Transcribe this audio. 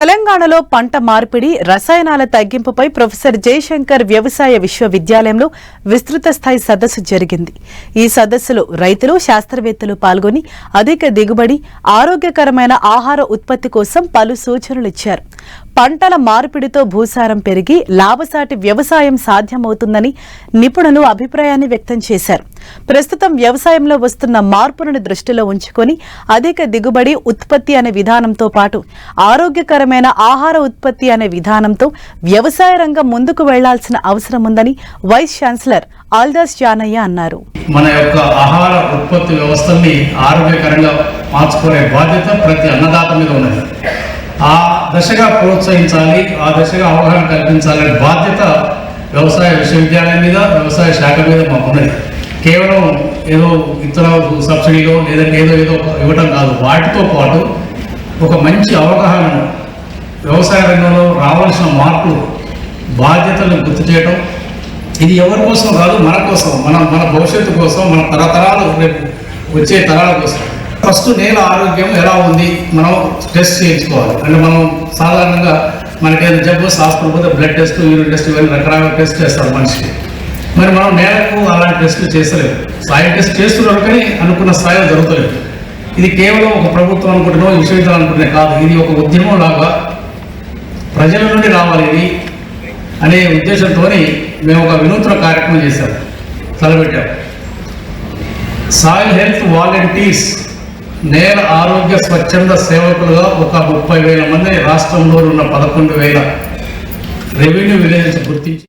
తెలంగాణలో పంట మార్పిడి రసాయనాల తగ్గింపుపై ప్రొఫెసర్ జయశంకర్ వ్యవసాయ విశ్వవిద్యాలయంలో విస్తృత స్థాయి సదస్సు జరిగింది. ఈ సదస్సులో రైతులు, శాస్త్రవేత్తలు పాల్గొని అధిక దిగుబడి, ఆరోగ్యకరమైన ఆహార ఉత్పత్తి కోసం పలు సూచనలు ఇచ్చారు. పంటల మార్పిడితో భూసారం పెరిగి లాభసాటి వ్యవసాయం సాధ్యమవుతుందని నిపుణులు అభిప్రాయాన్ని వ్యక్తం చేశారు. ప్రస్తుతం వ్యవసాయంలో వస్తున్న మార్పులను దృష్టిలో ఉంచుకొని అధిక దిగుబడి ఉత్పత్తి అనే విధానంతో పాటు ఆరోగ్యకరమైన ఆహార ఉత్పత్తి అనే విధానంతో వ్యవసాయ రంగం ముందుకు వెళ్లాల్సిన అవసరం ఉందని వైస్ ఛాన్సలర్ ఆల్దాస్ జానయ్య అన్నారు. మన యొక్క ఆహార ఉత్పత్తి వ్యవస్థల్ని ఆరోగ్యకరంగా మార్చుకునే బాధ్యత ప్రతి అన్నదాత మీద ఉన్నది. ఆ దశగా ప్రోత్సహించాలి, ఆ దశగా అవగాహన కల్పించాలనే బాధ్యత వ్యవసాయ విశ్వవిద్యాలయం మీద, వ్యవసాయ శాఖ మీద మాకున్నది. కేవలం ఏదో ఇతర సబ్సిడీలో లేదంటే ఏదో ఇవ్వటం కాదు, వాటితో పాటు ఒక మంచి అవగాహనను వ్యవసాయ రంగంలో రావాల్సిన మార్పులు, బాధ్యతలను గుర్తు చేయడం. ఇది ఎవరి కోసం కాదు, మన కోసం, మన భవిష్యత్తు కోసం, మన తరతరాలు రేపు వచ్చే తరాల కోసం. ఫస్ట్ నేల ఆరోగ్యం ఎలా ఉంది మనం టెస్ట్ చేయించుకోవాలి. అంటే మనం సాధారణంగా మనకేదో జబ్బు హాస్పిటల్ పోతే బ్లడ్ టెస్ట్, యూరిన్ టెస్ట్, ఇవన్నీ రకరకాల టెస్ట్ చేస్తారు మనిషికి. మరి మనం నేలకు అలాంటి టెస్టులు చేస్తలేము. సాయిల్ టెస్ట్ చేస్తున్నారు కానీ అనుకున్న స్థాయిలో జరుగుతలేదు. ఇది కేవలం ఒక ప్రభుత్వం అనుకుంటున్నాం, విశ్వవిద్యాలయం అనుకుంటున్నా కాదు. ఇది ఒక ఉద్యమం లాగా ప్రజల నుండి రావాలి ఇది అనే ఉద్దేశంతో మేము ఒక వినూత్న కార్యక్రమం చేశాము, తలపెట్టాము. సాయిల్ హెల్త్ వాలంటీర్స్, నేల ఆరోగ్య స్వచ్ఛంద సేవకులుగా ఒక 30,000 మందిని రాష్ట్రంలో ఉన్న 11,000 రెవెన్యూ విలేజెస్ గుర్తించి